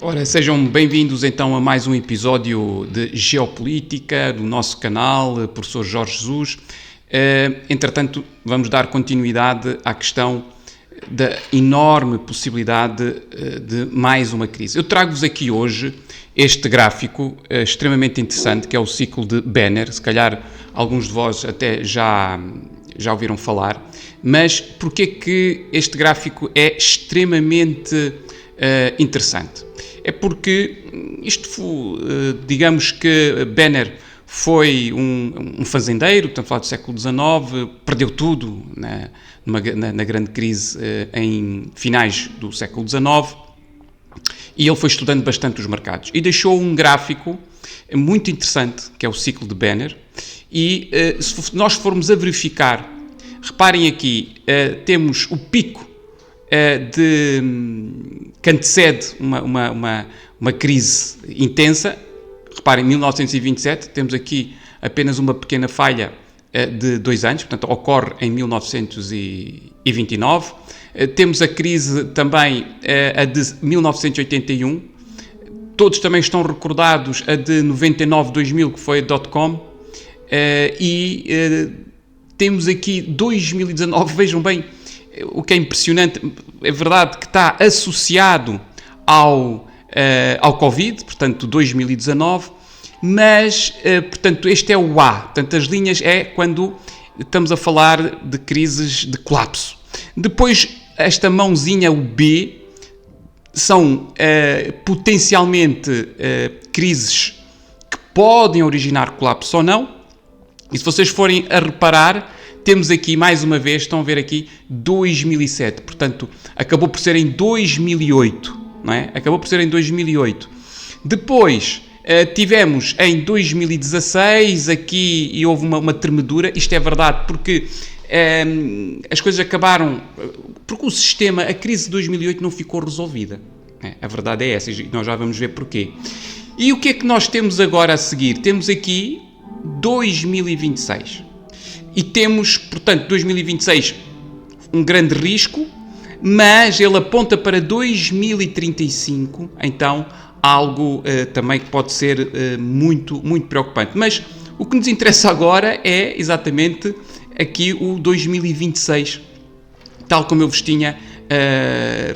Ora, sejam bem-vindos então a mais um episódio de Geopolítica do nosso canal, professor Jorge Jesus. Entretanto, vamos dar continuidade à questão da enorme possibilidade de mais uma crise. Eu trago-vos aqui hoje este gráfico extremamente interessante, que é o ciclo de Benner. Se calhar alguns de vós até já ouviram falar, mas porquê que este gráfico é extremamente interessante? É porque digamos que Benner foi um fazendeiro, portanto, falar do século XIX, perdeu tudo na grande crise em finais do século XIX, e ele foi estudando bastante os mercados e deixou um gráfico muito interessante, que é o ciclo de Benner, e se nós formos a verificar, reparem aqui, temos o pico que antecede uma crise intensa. Reparem, 1927, temos aqui apenas uma pequena falha de 2 anos, portanto ocorre em 1929. Temos a crise também, a de 1981, todos também estão recordados a de 99-2000, que foi a .com, temos aqui 2019, vejam bem, o que é impressionante, é verdade que está associado ao Covid, portanto 2019, mas, portanto, este é o A, portanto as linhas é quando estamos a falar de crises de colapso. Depois, esta mãozinha, o B, são potencialmente crises que podem originar colapso ou não, e se vocês forem a reparar, temos aqui, mais uma vez, estão a ver aqui, 2007. Portanto, acabou por ser em 2008, não é? Acabou por ser em 2008. Depois, tivemos em 2016, aqui, e houve uma tremedura. Isto é verdade, porque as coisas acabaram... Porque o sistema, a crise de 2008 não ficou resolvida. A verdade é essa, e nós já vamos ver porquê. E o que é que nós temos agora a seguir? Temos aqui 2026. E temos, portanto, 2026 um grande risco, mas ele aponta para 2035, então algo também que pode ser muito, muito preocupante. Mas o que nos interessa agora é exatamente aqui o 2026, tal como eu vos tinha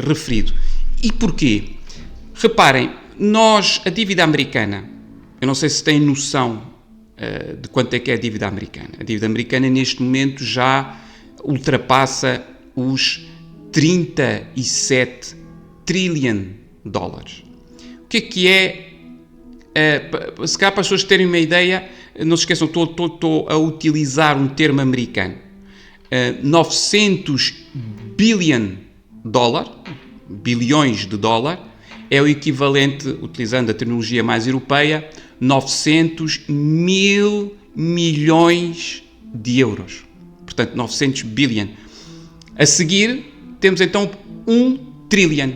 referido. E porquê? Reparem, a dívida americana, eu não sei se têm noção de quanto é que é a dívida americana. A dívida americana neste momento já ultrapassa os 37 trilhões de dólares. O que é, se calhar para as pessoas terem uma ideia, não se esqueçam, estou a utilizar um termo americano, 900 bilhões de dólar, é o equivalente, utilizando a terminologia mais europeia, 900 mil milhões de euros. Portanto, 900 bilhões. A seguir, temos então 1 trilhão.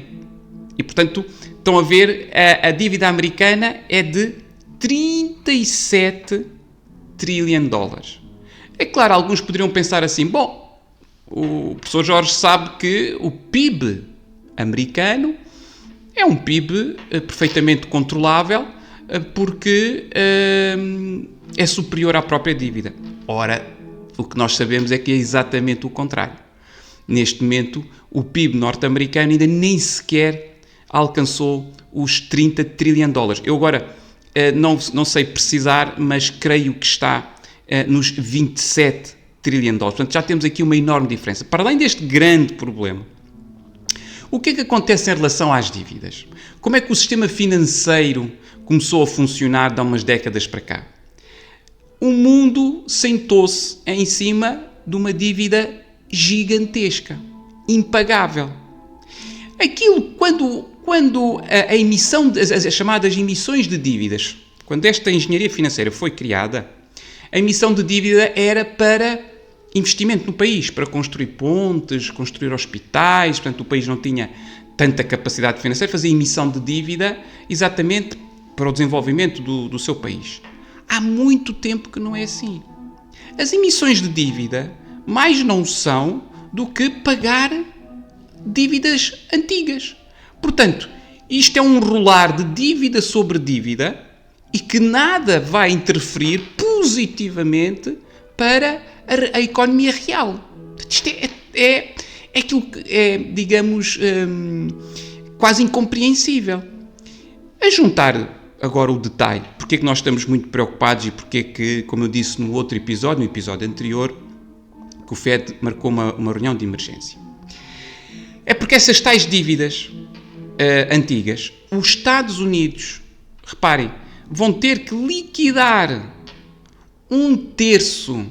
E, portanto, estão a ver, a dívida americana é de 37 trilhões de dólares. É claro, alguns poderiam pensar assim, bom, o professor Jorge sabe que o PIB americano é um PIB perfeitamente controlável, porque é superior à própria dívida. Ora, o que nós sabemos é que é exatamente o contrário. Neste momento, o PIB norte-americano ainda nem sequer alcançou os 30 trilhões de dólares. Eu agora não sei precisar, mas creio que está nos 27 trilhões de dólares. Portanto, já temos aqui uma enorme diferença. Para além deste grande problema, o que é que acontece em relação às dívidas? Como é que o sistema financeiro começou a funcionar de há umas décadas para cá? O mundo sentou-se em cima de uma dívida gigantesca, impagável. Aquilo, quando a emissão, as chamadas emissões de dívidas, quando esta engenharia financeira foi criada, a emissão de dívida era para investimento no país, para construir pontes, construir hospitais, portanto o país não tinha tanta capacidade financeira, fazia emissão de dívida exatamente para o desenvolvimento do seu país. Há muito tempo que não é assim. As emissões de dívida mais não são do que pagar dívidas antigas. Portanto, Isto é um rolar de dívida sobre dívida e que nada vai interferir positivamente para a economia real. Isto é aquilo que é, digamos, quase incompreensível. A juntar agora o detalhe, porque é que nós estamos muito preocupados e porque é que, como eu disse no outro episódio, no episódio anterior, que o FED marcou uma reunião de emergência. É porque essas tais dívidas antigas, os Estados Unidos, reparem, vão ter que liquidar 1/3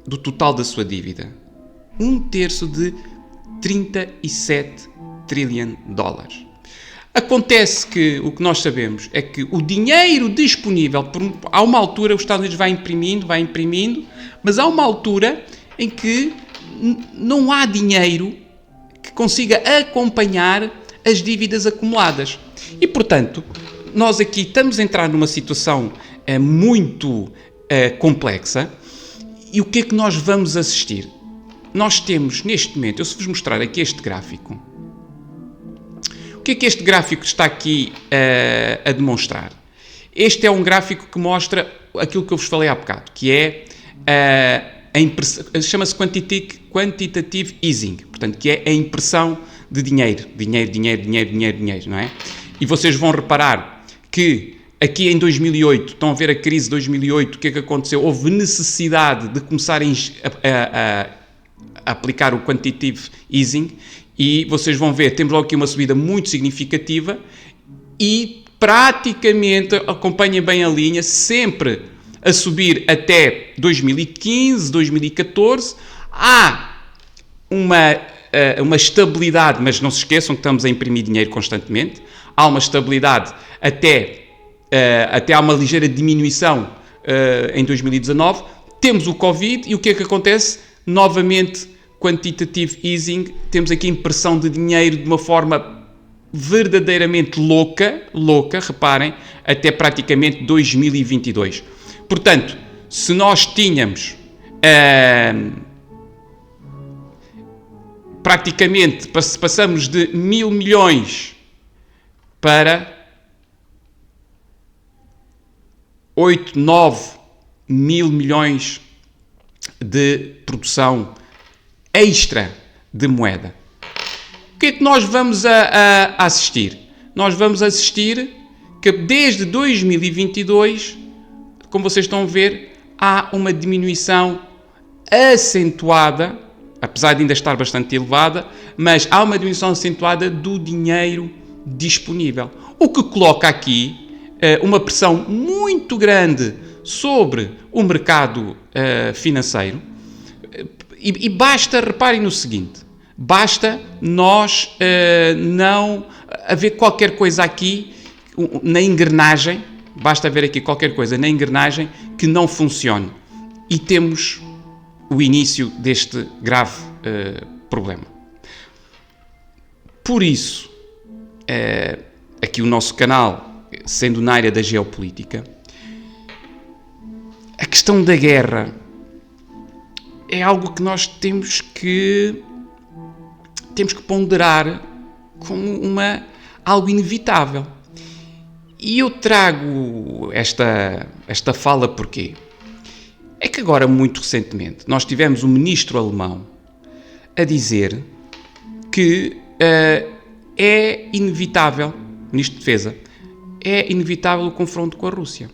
do total da sua dívida. 1/3 de 37 trilhões de dólares. Acontece que o que nós sabemos é que o dinheiro disponível, há uma altura, os Estados Unidos vai imprimindo, mas há uma altura em que não há dinheiro que consiga acompanhar as dívidas acumuladas. E, portanto, nós aqui estamos a entrar numa situação muito complexa. E o que é que nós vamos assistir? Nós temos, neste momento, eu se vos mostrar aqui este gráfico, o que é que este gráfico está aqui a demonstrar? Este é um gráfico que mostra aquilo que eu vos falei há bocado, que é chama-se quantitative easing, portanto, que é a impressão de dinheiro, não é? E vocês vão reparar que aqui em 2008, estão a ver a crise de 2008, o que é que aconteceu? Houve necessidade de começarem a aplicar o quantitative easing e vocês vão ver, temos logo aqui uma subida muito significativa e praticamente, acompanhem bem a linha, sempre a subir até 2015, 2014. Há uma estabilidade, mas não se esqueçam que estamos a imprimir dinheiro constantemente. Há uma estabilidade até há uma ligeira diminuição em 2019. Temos o Covid e o que é que acontece? Novamente, quantitative easing, temos aqui impressão de dinheiro de uma forma verdadeiramente louca, reparem, até praticamente 2022. Portanto, se nós tínhamos praticamente, passamos de 1.000 milhões para 8, 9 mil milhões de produção extra de moeda. O que é que nós vamos a assistir? Nós vamos assistir que desde 2022, como vocês estão a ver, há uma diminuição acentuada, apesar de ainda estar bastante elevada, mas há uma diminuição acentuada do dinheiro disponível. O que coloca aqui uma pressão muito grande sobre o mercado financeiro. E basta, reparem no seguinte, basta nós não haver qualquer coisa aqui na engrenagem, basta haver aqui qualquer coisa na engrenagem que não funcione. E temos o início deste grave problema. Por isso, aqui o nosso canal, sendo na área da geopolítica, a questão da guerra é algo que nós temos que ponderar como algo inevitável. E eu trago esta fala porquê? É que agora, muito recentemente, nós tivemos um ministro alemão a dizer que é inevitável, ministro de Defesa, é inevitável o confronto com a Rússia.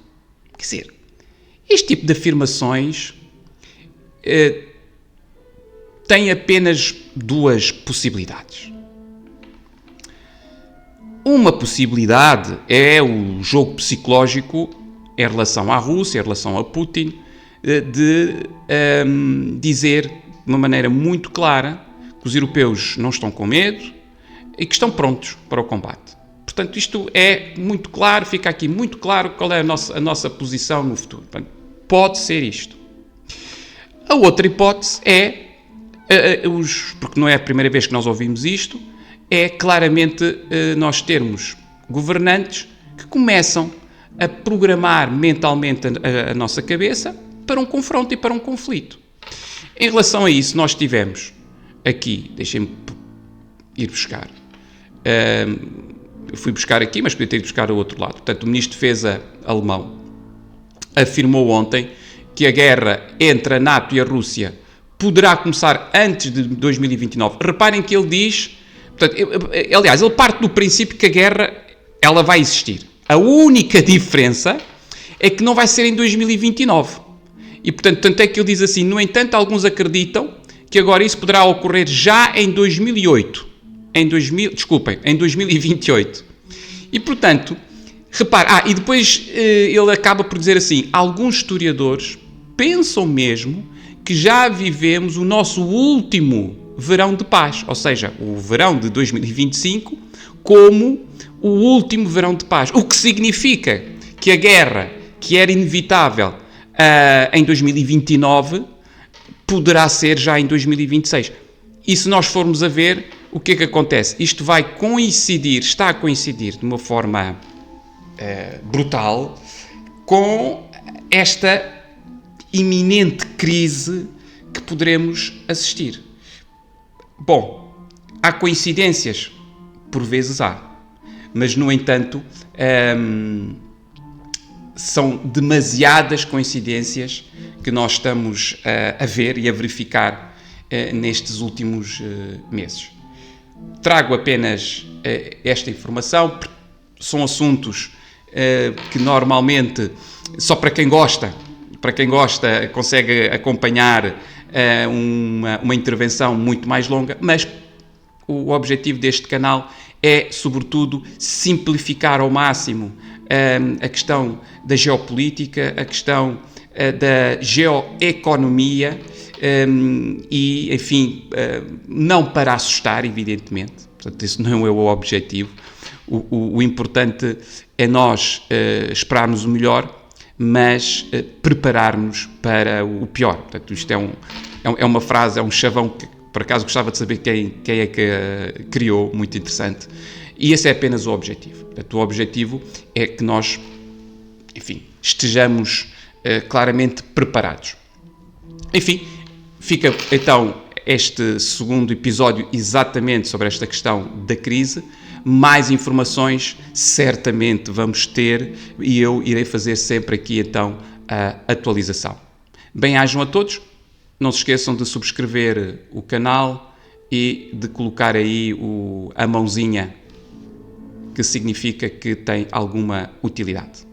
Quer dizer, este tipo de afirmações tem apenas duas possibilidades. Uma possibilidade é o jogo psicológico em relação à Rússia, em relação a Putin, de dizer de uma maneira muito clara que os europeus não estão com medo e que estão prontos para o combate. Portanto, isto é muito claro, fica aqui muito claro qual é a nossa posição no futuro. Portanto, pode ser isto. A outra hipótese é, porque não é a primeira vez que nós ouvimos isto, é claramente nós termos governantes que começam a programar mentalmente a nossa cabeça para um confronto e para um conflito. Em relação a isso, nós tivemos aqui, deixem-me ir buscar, fui buscar aqui, mas podia ter ido buscar ao outro lado. Portanto, o Ministro de Defesa alemão afirmou ontem que a guerra entre a NATO e a Rússia poderá começar antes de 2029. Reparem que ele diz... Portanto, aliás, ele parte do princípio que a guerra ela vai existir. A única diferença é que não vai ser em 2029. E, portanto, tanto é que ele diz assim, no entanto, alguns acreditam que agora isso poderá ocorrer já em 2008. Em 2028. E, portanto, repare... e depois ele acaba por dizer assim, alguns historiadores pensam mesmo que já vivemos o nosso último verão de paz, ou seja, o verão de 2025 como o último verão de paz, o que significa que a guerra, que era inevitável em 2029, poderá ser já em 2026. E se nós formos a ver, o que é que acontece? Isto vai coincidir, está a coincidir de uma forma brutal com esta iminente crise que poderemos assistir. Bom, há coincidências, por vezes há, mas no entanto são demasiadas coincidências que nós estamos a ver e a verificar nestes últimos meses. Trago apenas esta informação, são assuntos que normalmente só para quem gosta consegue acompanhar uma intervenção muito mais longa, mas o objetivo deste canal é, sobretudo, simplificar ao máximo a questão da geopolítica, a questão da geoeconomia e, enfim, não para assustar, evidentemente, portanto, esse não é o objetivo. O importante é nós esperarmos o melhor, mas preparar-nos para o pior. Portanto, isto é uma frase, é um chavão que, por acaso, gostava de saber quem é que criou, muito interessante. E esse é apenas o objetivo. Portanto, o objetivo é que nós, enfim, estejamos claramente preparados. Enfim, fica então este segundo episódio exatamente sobre esta questão da crise. Mais informações certamente vamos ter e eu irei fazer sempre aqui então a atualização. Bem-ajam a todos, não se esqueçam de subscrever o canal e de colocar aí a mãozinha que significa que tem alguma utilidade.